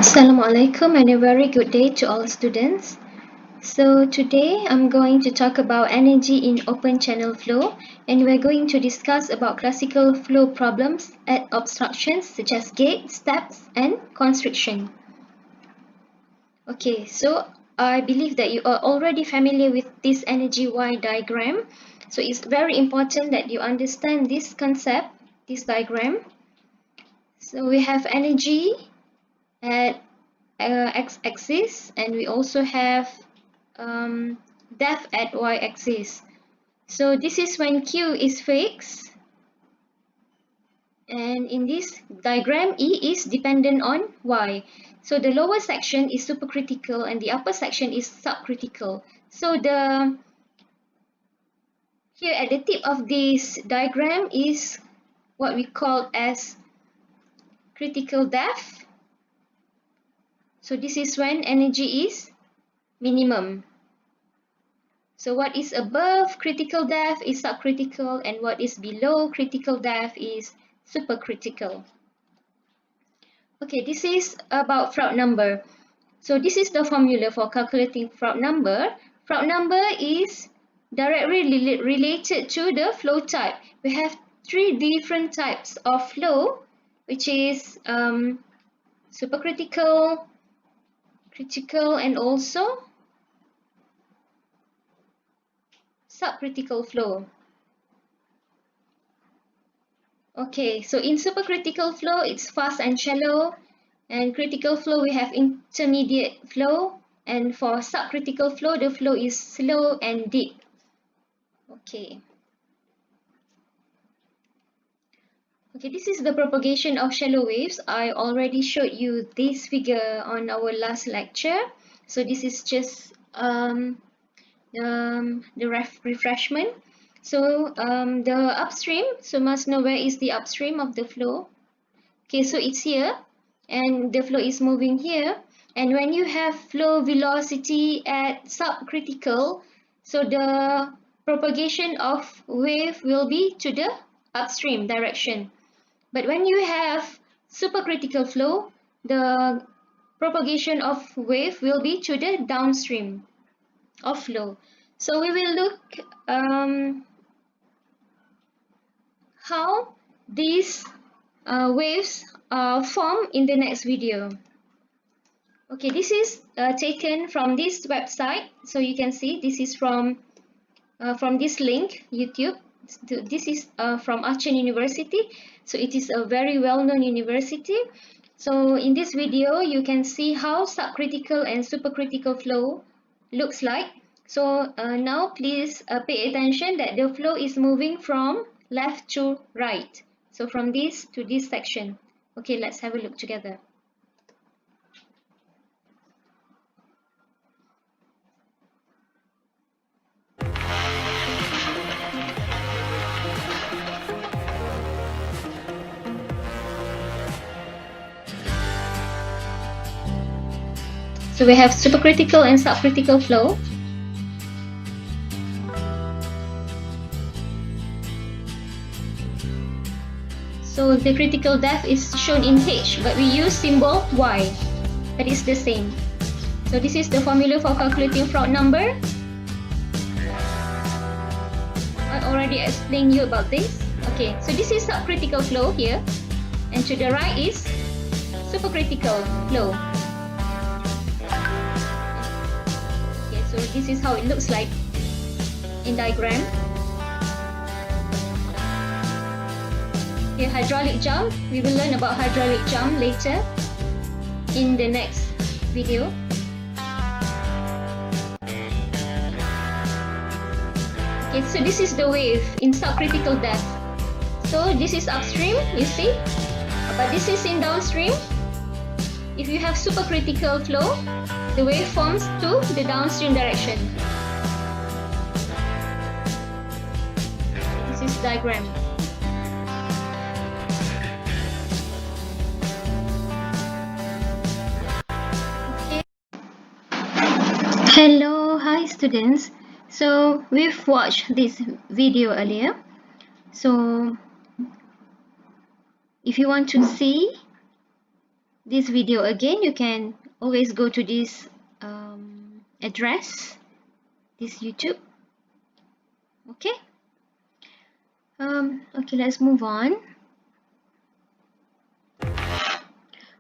Assalamualaikum and a very good day to all students. So today I'm going to talk about energy in open channel flow, and we're going to discuss about classical flow problems at obstructions such as gate, steps and constriction. Okay, so I believe that you are already familiar with this energy Y diagram. So it's very important that you understand this concept, this diagram. So we have energy at x-axis, and we also have depth at y-axis. So this is when Q is fixed, and in this diagram E is dependent on Y. So the lower section is supercritical and the upper section is subcritical. So here at the tip of this diagram is what we call as critical depth. So this is when energy is minimum. So what is above critical depth is subcritical, and what is below critical depth is supercritical. Okay, this is about Froude number. So this is the formula for calculating Froude number. Froude number is directly related to the flow type. We have three different types of flow, which is supercritical, critical, and also subcritical flow. Okay, so in supercritical flow, it's fast and shallow, and critical flow, we have intermediate flow, and for subcritical flow, the flow is slow and deep. Okay. Okay, this is the propagation of shallow waves. I already showed you this figure on our last lecture. So this is just the refreshment. So the upstream, so must know where is the upstream of the flow. Okay, so it's here, and the flow is moving here. And when you have flow velocity at subcritical, so the propagation of wave will be to the upstream direction. But when you have supercritical flow, the propagation of wave will be to the downstream of flow. So we will look how these waves form in the next video. Okay, this is taken from this website. So you can see this is from this link, YouTube. This is from Aachen University. So it is a very well-known university. So in this video, you can see how subcritical and supercritical flow looks like. So now please pay attention that the flow is moving from left to right. So from this to this section. Okay, let's have a look together. So we have supercritical and subcritical flow. So the critical depth is shown in H, but we use symbol Y. That is the same. So this is the formula for calculating Froude number. I already explained you about this. Okay, so this is subcritical flow here, and to the right is supercritical flow. Okay, so this is how it looks like in diagram. Okay, hydraulic jump. We will learn about hydraulic jump later in the next video. Okay, so this is the wave in subcritical depth. So this is upstream, you see, but this is in downstream. If you have supercritical flow, the wave forms to the downstream direction. This is diagram. Hello, hi students. So we've watched this video earlier. So if you want to see this video again, you can always go to this address, this YouTube. Okay. Okay, let's move on.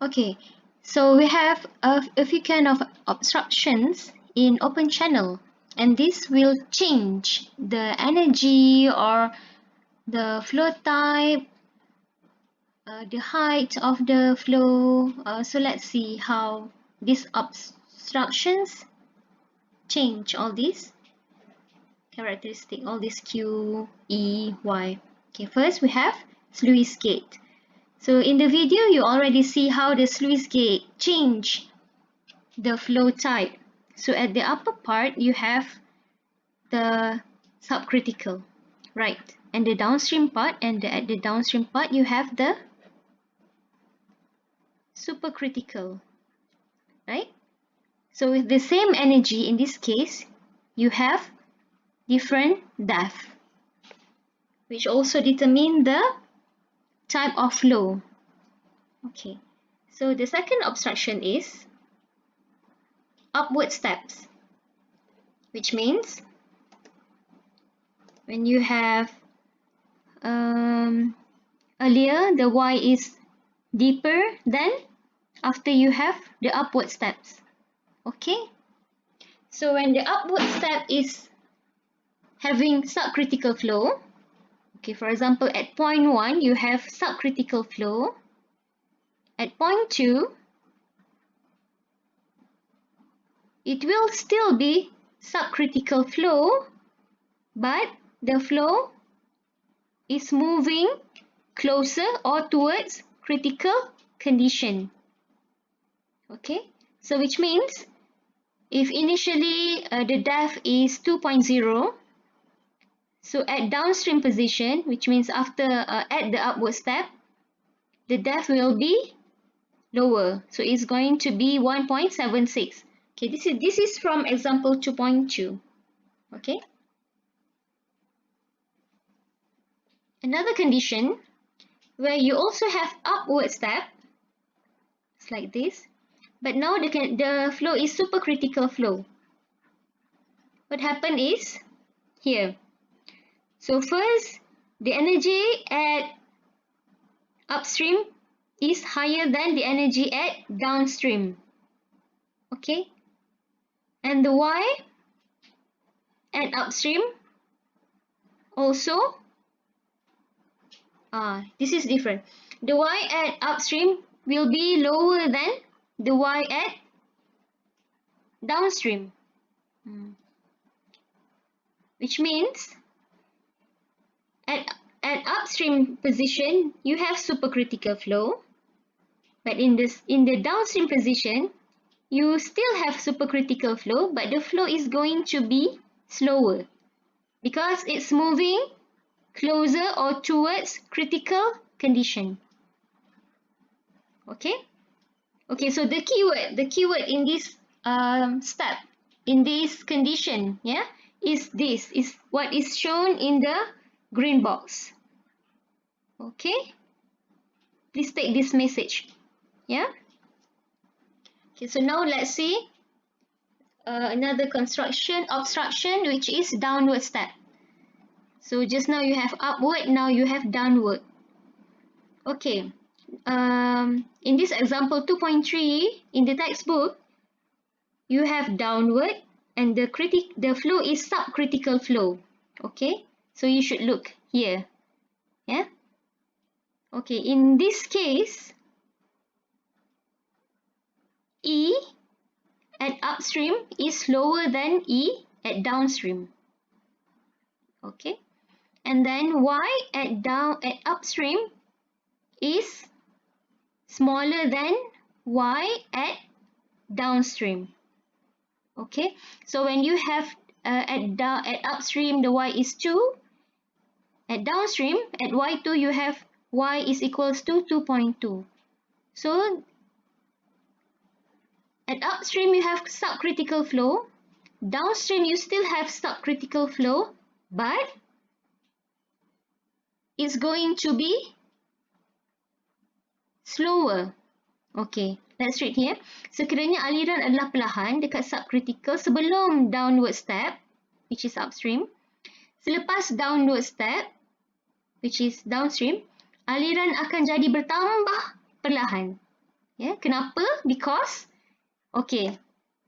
Okay, so we have a few kind of obstructions in open channel, and this will change the energy or the flow type, the height of the flow. So let's see how these obstructions change all these characteristic, all these Q, E, Y. Okay, first we have sluice gate. So in the video, you already see how the sluice gate change the flow type. So at the upper part, you have the subcritical, right? And the downstream part, at the downstream part, you have the supercritical, right? So with the same energy, in this case, you have different depth, which also determine the type of flow. Okay, so the second obstruction is upward steps, which means when you have earlier the Y is deeper than after you have the upward steps. Okay, so when the upward step is having subcritical flow, okay, for example at point 1 you have subcritical flow, at point 2 it will still be subcritical flow, but the flow is moving closer or towards critical condition. Okay, so which means if initially the depth is 2.0, so at downstream position, which means after at the upward step, the depth will be lower. So it's going to be 1.76. Okay, this is from example 2.2. Okay. Another condition where you also have upward step, it's like this, but now the flow is supercritical flow. What happened is here. So first, the energy at upstream is higher than the energy at downstream. Okay, and the Y at upstream also, this is different. The Y at upstream will be lower than the Y at downstream, which means at upstream position you have supercritical flow, but in the downstream position you still have supercritical flow, but the flow is going to be slower because it's moving closer or towards critical condition. Okay, so the keyword in this step, in this condition, yeah, is what is shown in the green box. Okay, please take this message. Yeah. Okay, so now let's see another obstruction, which is downward step. So just now you have upward, now you have downward. Okay, in this example 2.3 in the textbook, you have downward and the flow is subcritical flow. Okay, so you should look here. Yeah. Okay, in this case, E at upstream is lower than E at downstream. Okay, and then Y at upstream is smaller than Y at downstream. Okay, so when you have at upstream the Y is 2, at downstream at Y2 you have Y is equals to 2.2. So at upstream you have subcritical flow, downstream you still have subcritical flow, but it's going to be slower Okay, let's read here. Sekiranya aliran adalah perlahan dekat subcritical sebelum downward step, which is upstream. Selepas downward step, which is downstream, aliran akan jadi bertambah perlahan. Ya, kenapa? Because, okay,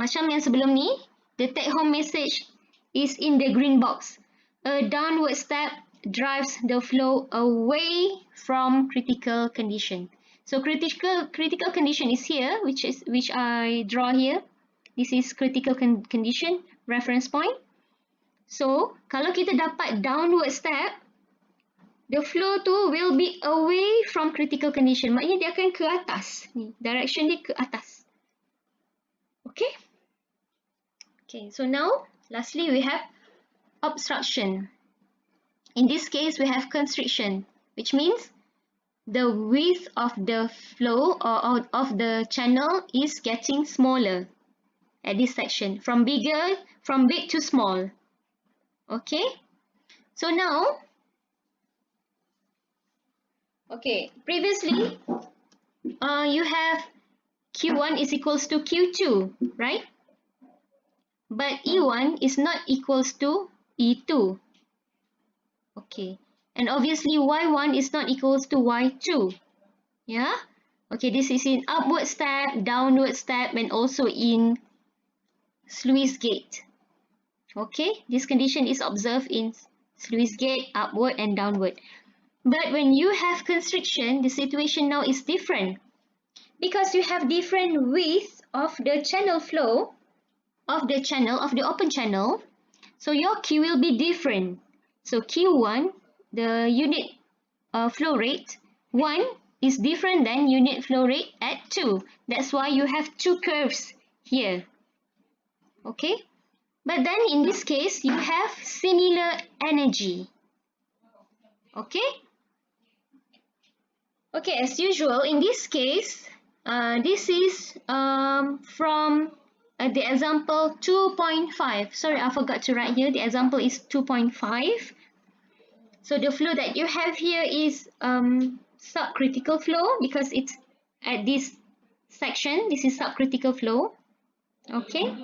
macam yang sebelum ni, the take home message is in the green box. A downward step drives the flow away from critical condition. So critical condition is here, which I draw here. This is critical condition, reference point. So kalau kita dapat downward step, the flow tu will be away from critical condition. Maknanya dia akan ke atas. Ni, direction dia ke atas. Okay? Okay, so now lastly we have obstruction. In this case we have constriction, which means the width of the flow or of the channel is getting smaller at this section, from big to small. Okay? So now, okay, previously you have Q1 is equals to Q2, right? But E1 is not equals to E2. Okay, and obviously Y1 is not equals to Y2. Yeah? Okay, this is in upward step, downward step, and also in sluice gate. Okay, this condition is observed in sluice gate, upward and downward. But when you have constriction, the situation now is different. Because you have different width of the channel flow, of the open channel, so your Q will be different. So Q1, the unit flow rate, 1 is different than unit flow rate at 2. That's why you have two curves here. Okay? But then in this case, you have similar energy. Okay? Okay, as usual, in this case, this is from the example 2.5. Sorry, I forgot to write here. The example is 2.5. So the flow that you have here is subcritical flow because it's at this section. This is subcritical flow. Okay.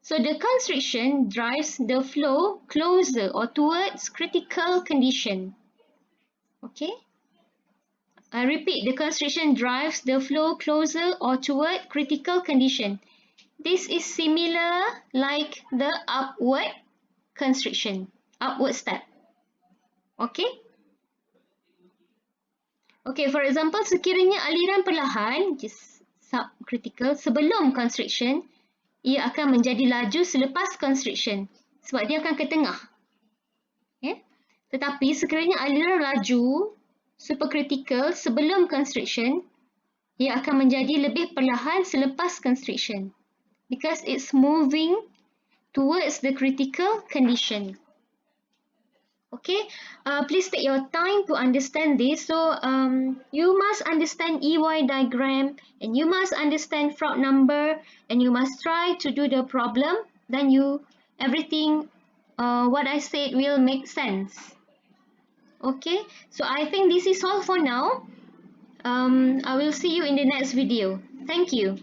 So the constriction drives the flow closer or towards critical condition. Okay. I repeat, the constriction drives the flow closer or toward critical condition. This is similar like the upward constriction, upward step. Okay? Okay, for example, sekiranya aliran perlahan, just subcritical, sebelum constriction, ia akan menjadi laju selepas constriction. Sebab dia akan ke tengah. Okay? Tetapi sekiranya aliran laju, supercritical, sebelum constriction, ia akan menjadi lebih perlahan selepas constriction. Because it's moving towards the critical condition. Okay, please take your time to understand this. So you must understand EY diagram and you must understand Froude number and you must try to do the problem. Then everything what I said will make sense. Okay, so I think this is all for now. I will see you in the next video. Thank you.